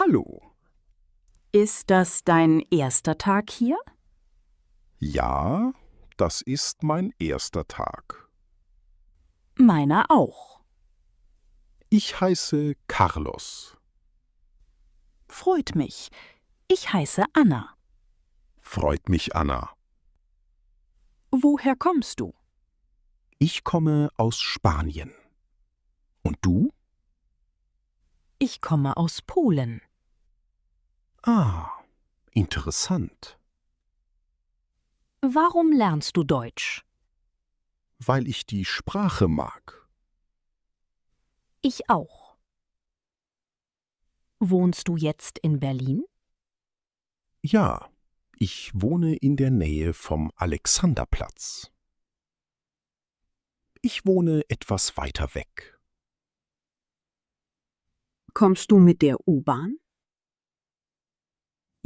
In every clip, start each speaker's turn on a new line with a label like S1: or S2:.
S1: Hallo.
S2: Ist das dein erster Tag hier?
S1: Ja, das ist mein erster Tag.
S2: Meiner auch.
S1: Ich heiße Carlos.
S2: Freut mich. Ich heiße Anna.
S1: Freut mich, Anna.
S2: Woher kommst du?
S1: Ich komme aus Spanien. Und du?
S2: Ich komme aus Polen.
S1: Ah, interessant.
S2: Warum lernst du Deutsch?
S1: Weil ich die Sprache mag.
S2: Ich auch. Wohnst du jetzt in Berlin?
S1: Ja, ich wohne in der Nähe vom Alexanderplatz. Ich wohne etwas weiter weg.
S2: Kommst du mit der U-Bahn?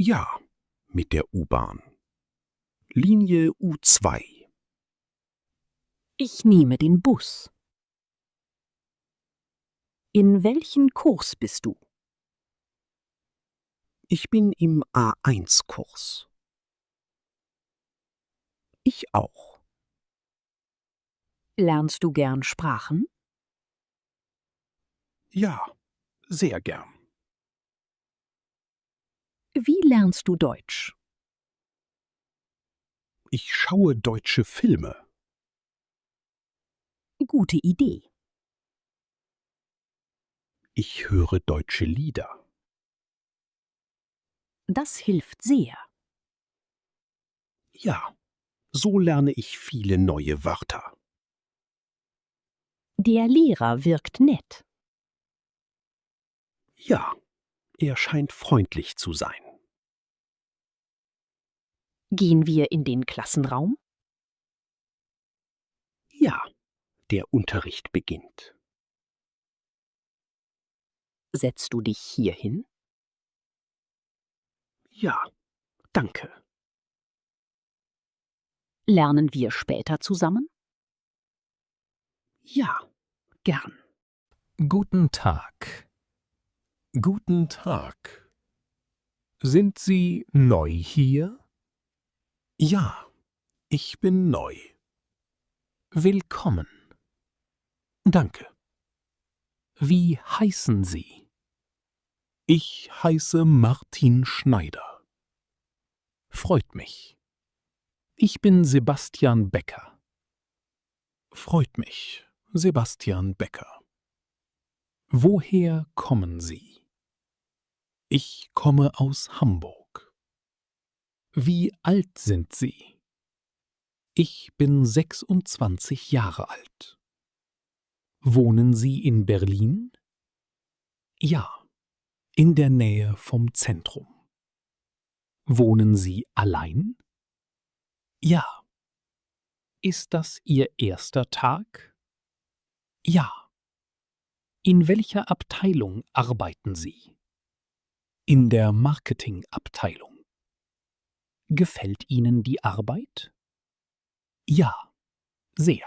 S1: Ja, mit der U-Bahn. Linie U2.
S2: Ich nehme den Bus. In welchen Kurs bist du?
S1: Ich bin im A1-Kurs. Ich auch.
S2: Lernst du gern Sprachen?
S1: Ja, sehr gern.
S2: Wie lernst du Deutsch?
S1: Ich schaue deutsche Filme.
S2: Gute Idee.
S1: Ich höre deutsche Lieder.
S2: Das hilft sehr.
S1: Ja, so lerne ich viele neue Wörter.
S2: Der Lehrer wirkt nett.
S1: Ja, er scheint freundlich zu sein.
S2: Gehen wir in den Klassenraum?
S1: Ja, der Unterricht beginnt.
S2: Setzt du dich hier hin?
S1: Ja, danke.
S2: Lernen wir später zusammen?
S1: Ja, gern.
S3: Guten Tag.
S1: Guten Tag.
S3: Sind Sie neu hier?
S1: Ja, ich bin neu.
S3: Willkommen.
S1: Danke.
S3: Wie heißen Sie?
S1: Ich heiße Martin Schneider.
S3: Freut mich. Ich bin Sebastian Becker.
S1: Freut mich, Sebastian Becker.
S3: Woher kommen Sie?
S1: Ich komme aus Hamburg.
S3: Wie alt sind Sie?
S1: Ich bin 26 Jahre alt.
S3: Wohnen Sie in Berlin?
S1: Ja, in der Nähe vom Zentrum.
S3: Wohnen Sie allein?
S1: Ja,
S3: Ist das Ihr erster Tag?
S1: ja,
S3: In welcher Abteilung arbeiten Sie?
S1: in der Marketingabteilung.
S3: Gefällt Ihnen die Arbeit?
S1: Ja, sehr.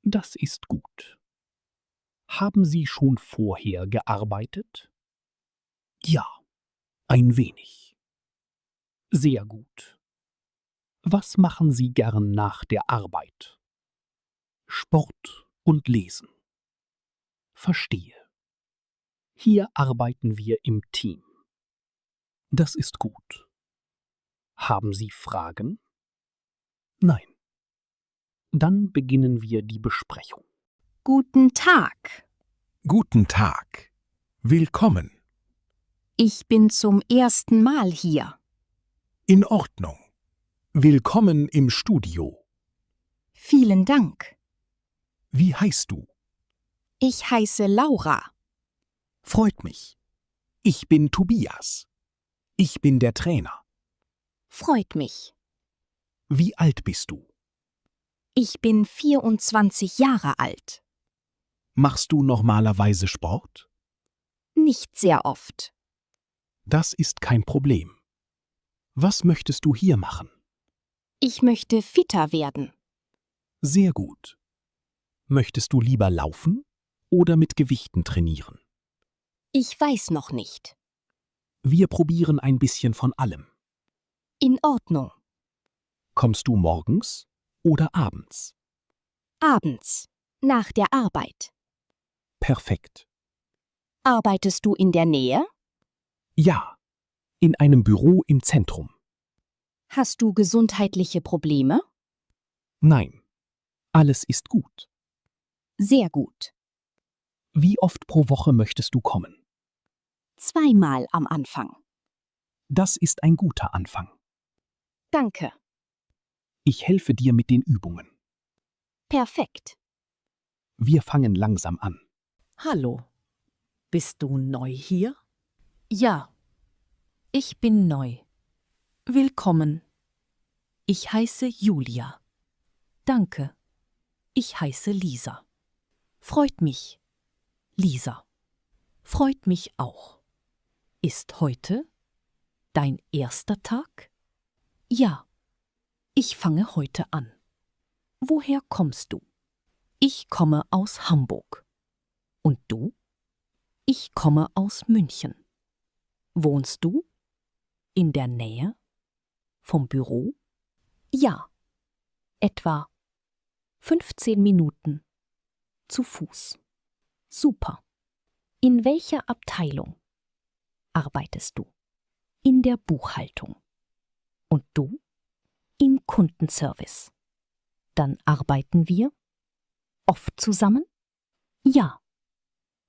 S3: Das ist gut. Haben Sie schon vorher gearbeitet?
S1: Ja, ein wenig.
S3: Sehr gut. Was machen Sie gern nach der Arbeit?
S1: Sport und Lesen.
S3: Verstehe. Hier arbeiten wir im Team.
S1: Das ist gut.
S3: Haben Sie Fragen?
S1: Nein.
S3: Dann beginnen wir die Besprechung.
S4: Guten Tag.
S1: Guten Tag. Willkommen.
S4: Ich bin zum ersten Mal hier.
S1: In Ordnung. Willkommen im Studio.
S4: Vielen Dank.
S1: Wie heißt du?
S4: Ich heiße Laura.
S1: Freut mich. Ich bin Tobias. Ich bin der Trainer.
S4: Freut mich.
S1: Wie alt bist du?
S4: Ich bin 24 Jahre alt.
S1: Machst du normalerweise Sport?
S4: Nicht sehr oft.
S1: Das ist kein Problem. Was möchtest du hier machen?
S4: Ich möchte fitter werden.
S1: Sehr gut. Möchtest du lieber laufen oder mit Gewichten trainieren?
S4: Ich weiß noch nicht.
S1: Wir probieren ein bisschen von allem.
S4: In Ordnung.
S1: Kommst du morgens oder abends?
S4: Abends. Nach der Arbeit.
S1: Perfekt.
S4: Arbeitest du in der Nähe?
S1: Ja, in einem Büro im Zentrum.
S4: Hast du gesundheitliche Probleme?
S1: Nein, alles ist gut.
S4: Sehr gut.
S1: Wie oft pro Woche möchtest du kommen?
S4: 2-mal am Anfang.
S1: Das ist ein guter Anfang.
S4: Danke.
S1: Ich helfe dir mit den Übungen.
S4: Perfekt.
S1: Wir fangen langsam an.
S5: Hallo. Bist du neu hier? Ja. Ich bin neu. Willkommen. Ich heiße Julia. Danke. Ich heiße Lisa. Freut mich. Lisa. Freut mich auch. Ist heute dein erster Tag? Ja. Ich fange heute an. Woher kommst du? Ich komme aus Hamburg. Und du? Ich komme aus München. Wohnst du? In der Nähe? Vom Büro? Ja. Etwa 15 Minuten. Zu Fuß. Super. In welcher Abteilung arbeitest du? In der Buchhaltung. Und du? Im Kundenservice. Dann arbeiten wir oft zusammen? Ja,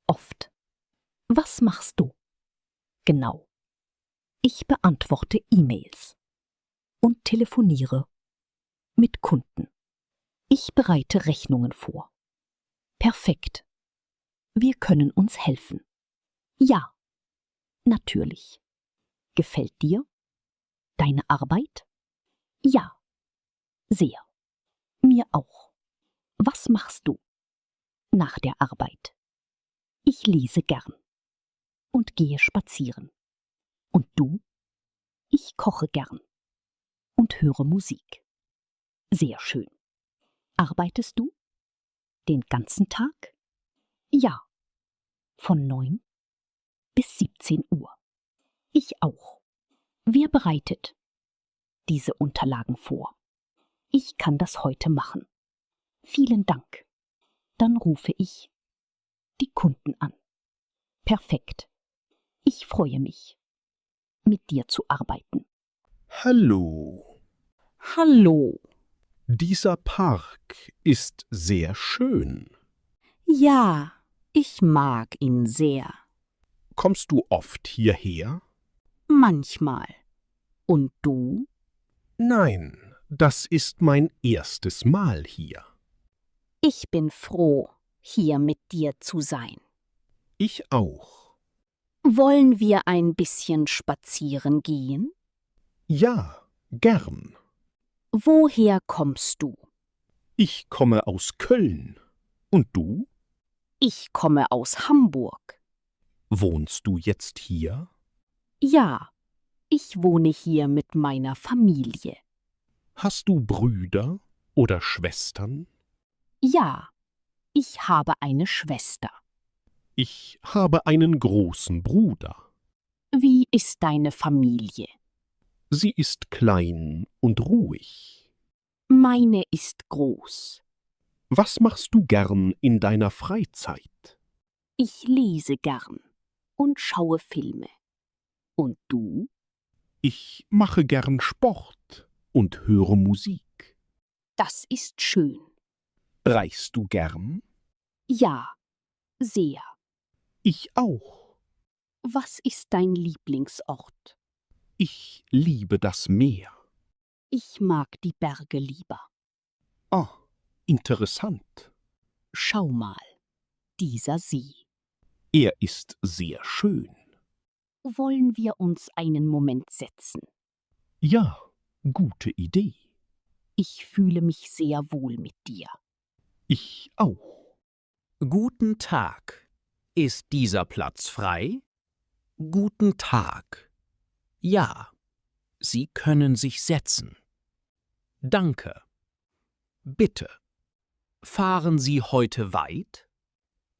S5: oft. Was machst du? Genau. Ich beantworte E-Mails und telefoniere mit Kunden. Ich bereite Rechnungen vor. Perfekt. Wir können uns helfen. Ja, natürlich. Gefällt dir deine Arbeit? Ja, sehr. Mir auch. Was machst du nach der Arbeit? Ich lese gern und gehe spazieren. Und du? Ich koche gern und höre Musik. Sehr schön. Arbeitest du den ganzen Tag? Ja. Von 9 bis 17 Uhr. Ich auch. Wer bereitet diese Unterlagen vor? Ich kann das heute machen. Vielen Dank. Dann rufe ich die Kunden an. Perfekt. Ich freue mich, mit dir zu arbeiten.
S6: Hallo.
S2: Hallo.
S6: Dieser Park ist sehr schön.
S2: Ja, ich mag ihn sehr.
S6: Kommst du oft hierher?
S2: Manchmal. Und du?
S6: Nein, das ist mein erstes Mal hier.
S4: Ich bin froh, hier mit dir zu sein.
S6: Ich auch.
S4: Wollen wir ein bisschen spazieren gehen?
S6: Ja, gern.
S4: Woher kommst du?
S6: Ich komme aus Köln. Und du?
S4: Ich komme aus Hamburg.
S6: Wohnst du jetzt hier?
S4: Ja, ich wohne hier mit meiner Familie.
S6: Hast du Brüder oder Schwestern?
S4: Ja, ich habe eine Schwester.
S6: Ich habe einen großen Bruder.
S4: Wie ist deine Familie?
S6: Sie ist klein und ruhig.
S4: Meine ist groß.
S6: Was machst du gern in deiner Freizeit?
S4: Ich lese gern und schaue Filme. Und du?
S6: Ich mache gern Sport und höre Musik.
S4: Das ist schön.
S6: Reist du gern?
S4: Ja, sehr.
S6: Ich auch.
S4: Was ist dein Lieblingsort?
S6: Ich liebe das Meer.
S4: Ich mag die Berge lieber.
S6: Ah, interessant.
S4: Schau mal, dieser See.
S6: Er ist sehr schön.
S4: Wollen wir uns einen Moment setzen?
S6: Ja, gute Idee.
S4: Ich fühle mich sehr wohl mit dir.
S6: Ich auch.
S7: Guten Tag. Ist dieser Platz frei? Guten Tag. Ja, Sie können sich setzen. Danke. Bitte. Fahren Sie heute weit?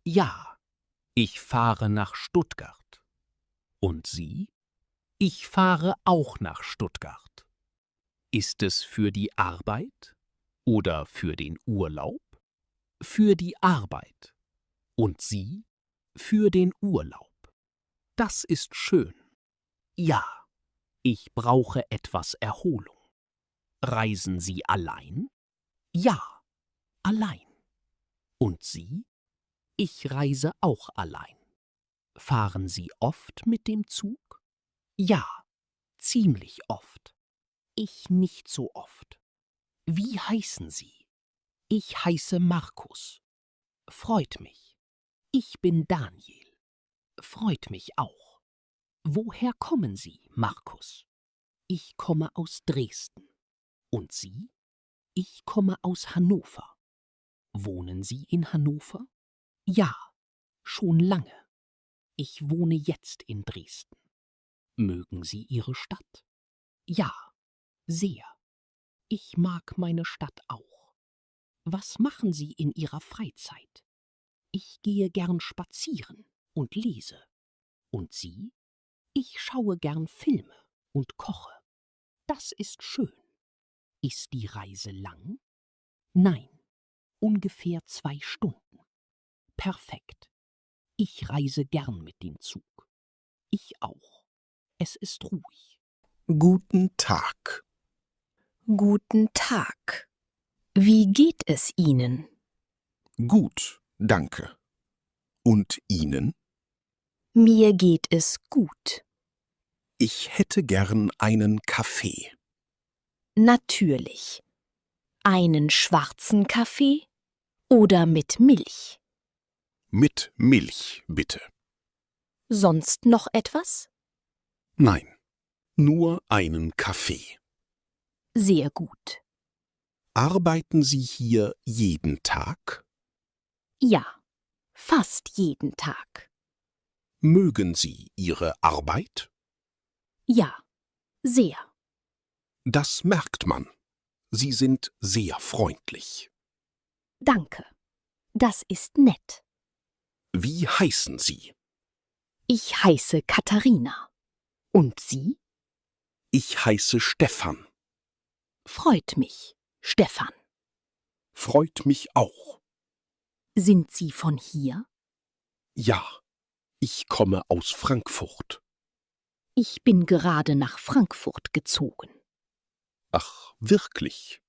S7: Ja, ich fahre nach Stuttgart. Und Sie? Ich fahre auch nach Stuttgart. Ist es für die Arbeit oder für den Urlaub? Für die Arbeit. Und Sie? Für den Urlaub. Das ist schön. Ja, ich brauche etwas Erholung. Reisen Sie allein? Ja, allein. Und Sie? Ich reise auch allein. Fahren Sie oft mit dem Zug? Ja, ziemlich oft. Ich nicht so oft. Wie heißen Sie? Ich heiße Markus. Freut mich. Ich bin Daniel. Freut mich auch. Woher kommen Sie, Markus? Ich komme aus Dresden. Und Sie? Ich komme aus Hannover. Wohnen Sie in Hannover? Ja, schon lange. Ich wohne jetzt in Dresden. Mögen Sie Ihre Stadt? Ja, sehr. Ich mag meine Stadt auch. Was machen Sie in Ihrer Freizeit? Ich gehe gern spazieren und lese. Und Sie? Ich schaue gern Filme und koche. Das ist schön. Ist die Reise lang? Nein, ungefähr 2 Stunden. Perfekt. Ich reise gern mit dem Zug. Ich auch. Es ist ruhig.
S1: Guten Tag.
S4: Guten Tag. Wie geht es Ihnen?
S1: Gut, danke. Und Ihnen?
S4: Mir geht es gut.
S1: Ich hätte gern einen Kaffee.
S4: Natürlich. Einen schwarzen Kaffee oder mit Milch?
S1: Mit Milch, bitte.
S4: Sonst noch etwas?
S1: Nein, nur einen Kaffee.
S4: Sehr gut.
S1: Arbeiten Sie hier jeden Tag?
S4: Ja, fast jeden Tag.
S1: Mögen Sie Ihre Arbeit?
S4: Ja, sehr.
S1: Das merkt man. Sie sind sehr freundlich.
S4: Danke. Das ist nett.
S1: Wie heißen Sie?
S4: Ich heiße Katharina. Und Sie?
S1: Ich heiße Stefan.
S4: Freut mich, Stefan.
S1: Freut mich auch.
S4: Sind Sie von hier?
S1: Ja, ich komme aus Frankfurt.
S4: Ich bin gerade nach Frankfurt gezogen.
S1: Ach, wirklich?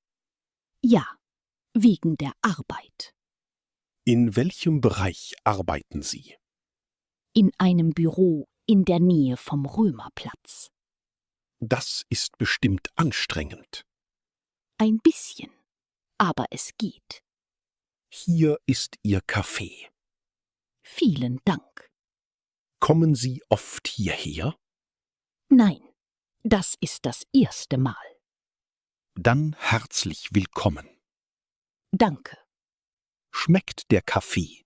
S4: Ja, wegen der Arbeit.
S1: In welchem Bereich arbeiten Sie?
S4: In einem Büro in der Nähe vom Römerplatz.
S1: Das ist bestimmt anstrengend.
S4: Ein bisschen, aber es geht.
S1: Hier ist Ihr Kaffee.
S4: Vielen Dank.
S1: Kommen Sie oft hierher?
S4: Nein, das ist das erste Mal.
S1: Dann herzlich willkommen.
S4: Danke.
S1: Schmeckt der Kaffee?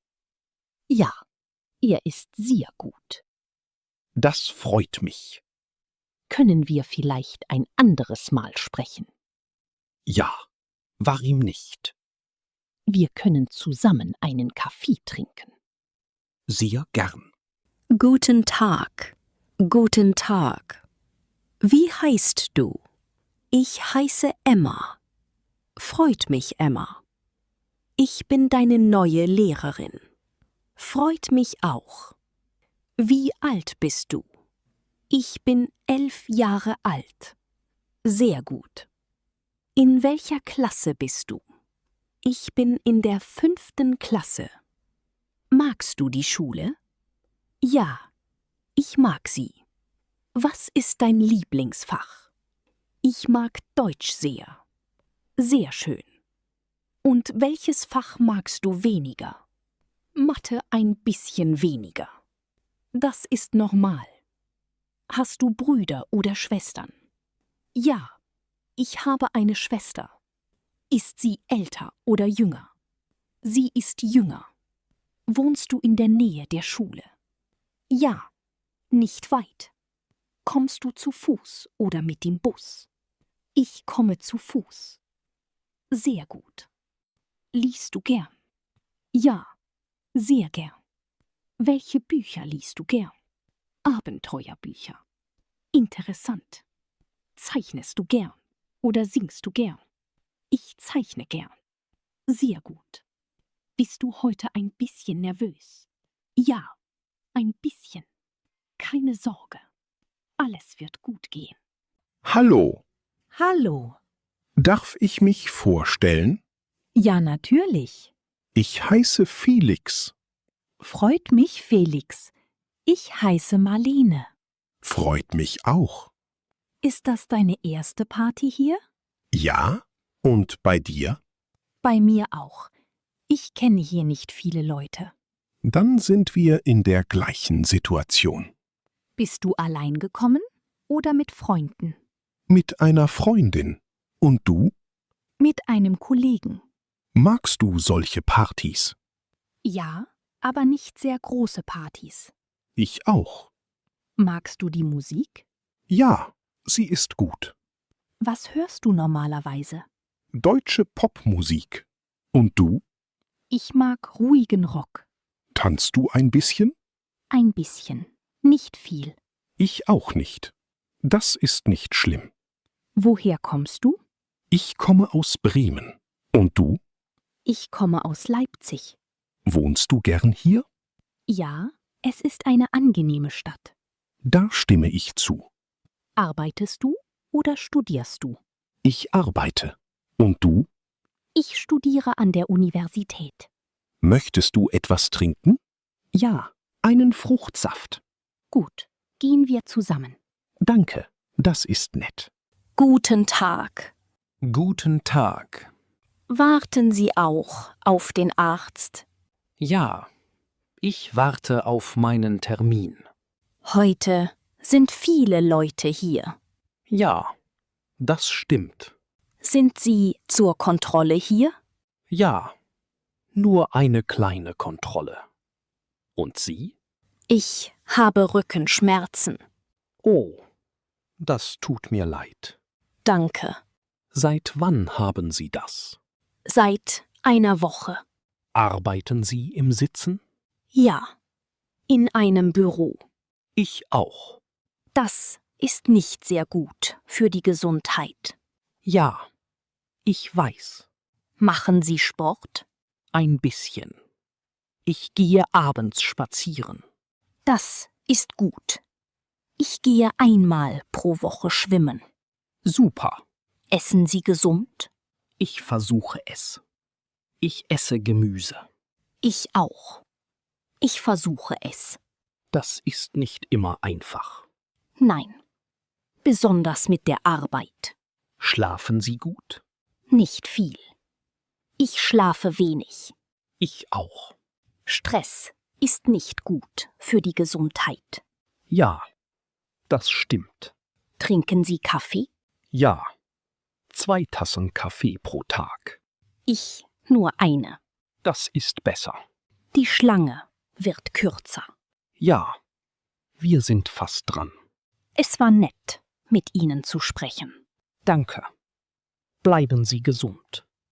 S4: Ja, er ist sehr gut.
S1: Das freut mich.
S4: Können wir vielleicht ein anderes Mal sprechen?
S1: Ja, warum nicht?
S4: Wir können zusammen einen Kaffee trinken.
S1: Sehr gern.
S2: Guten Tag. Guten Tag. Wie heißt du? Ich heiße Emma. Freut mich, Emma. Ich bin deine neue Lehrerin. Freut mich auch. Wie alt bist du? Ich bin 11 Jahre alt. Sehr gut. In welcher Klasse bist du? Ich bin in der 5. Klasse. Magst du die Schule? Ja, ich mag sie. Was ist dein Lieblingsfach? Ich mag Deutsch sehr. Sehr schön. Und welches Fach magst du weniger? Mathe ein bisschen weniger. Das ist normal. Hast du Brüder oder Schwestern? Ja, ich habe eine Schwester. Ist sie älter oder jünger? Sie ist jünger. Wohnst du in der Nähe der Schule? Ja, nicht weit. Kommst du zu Fuß oder mit dem Bus? Ich komme zu Fuß. Sehr gut. Liest du gern? Ja, sehr gern. Welche Bücher liest du gern? Abenteuerbücher. Interessant. Zeichnest du gern oder singst du gern? Ich zeichne gern. Sehr gut. Bist du heute ein bisschen nervös? Ja, ein bisschen. Keine Sorge. Alles wird gut gehen.
S6: Hallo,
S5: Hallo.
S6: darf ich mich vorstellen?
S5: Ja, natürlich.
S6: Ich heiße Felix.
S5: Freut mich, Felix. Ich heiße Marlene.
S6: Freut mich auch.
S5: Ist das deine erste Party hier?
S6: Ja? Und bei dir?
S5: Bei mir auch. Ich kenne hier nicht viele Leute.
S6: Dann sind wir in der gleichen Situation.
S2: Bist du allein gekommen oder mit Freunden?
S6: Mit einer Freundin. Und du?
S2: Mit einem Kollegen.
S6: Magst du solche Partys?
S2: Ja, aber nicht sehr große Partys.
S6: Ich auch.
S2: Magst du die Musik?
S6: Ja, sie ist gut.
S2: Was hörst du normalerweise?
S6: Deutsche Popmusik. Und du?
S2: Ich mag ruhigen Rock.
S6: Tanzt du ein bisschen?
S2: Ein bisschen. Nicht viel.
S6: Ich auch nicht. Das ist nicht schlimm.
S2: Woher kommst du?
S6: Ich komme aus Bremen. Und du?
S2: Ich komme aus Leipzig.
S6: Wohnst du gern hier?
S2: Ja, es ist eine angenehme Stadt.
S6: Da stimme ich zu.
S2: Arbeitest du oder studierst du?
S6: Ich arbeite. Und du?
S2: Ich studiere an der Universität.
S6: Möchtest du etwas trinken?
S7: Ja, einen Fruchtsaft.
S2: Gut, gehen wir zusammen.
S6: Danke, das ist nett.
S2: Guten Tag.
S7: Guten Tag.
S2: Warten Sie auch auf den Arzt?
S7: Ja, ich warte auf meinen Termin.
S2: Heute sind viele Leute hier.
S7: Ja, das stimmt.
S2: Sind Sie zur Kontrolle hier?
S7: Ja, nur eine kleine Kontrolle. Und Sie?
S2: Ich habe Rückenschmerzen.
S7: Oh, das tut mir leid.
S2: Danke.
S7: Seit wann haben Sie das?
S2: Seit einer Woche.
S7: Arbeiten Sie im Sitzen?
S2: Ja. In einem Büro.
S7: Ich auch.
S2: Das ist nicht sehr gut für die Gesundheit.
S7: Ja, ich weiß.
S2: Machen Sie Sport?
S7: Ein bisschen. Ich gehe abends spazieren.
S2: Das ist gut. Ich gehe einmal pro Woche schwimmen.
S7: Super.
S2: Essen Sie gesund?
S7: Ich versuche es. Ich esse Gemüse.
S2: Ich auch. Ich versuche es.
S7: Das ist nicht immer einfach.
S2: Nein. Besonders mit der Arbeit.
S7: Schlafen Sie gut?
S2: Nicht viel. Ich schlafe wenig.
S7: Ich auch.
S2: Stress ist nicht gut für die Gesundheit.
S7: Ja, das stimmt.
S2: Trinken Sie Kaffee?
S7: Ja, 2 Tassen Kaffee pro Tag.
S2: Ich nur eine.
S7: Das ist besser.
S2: Die Schlange wird kürzer.
S7: Ja, wir sind fast dran.
S2: Es war nett, mit Ihnen zu sprechen.
S7: Danke. Bleiben Sie gesund.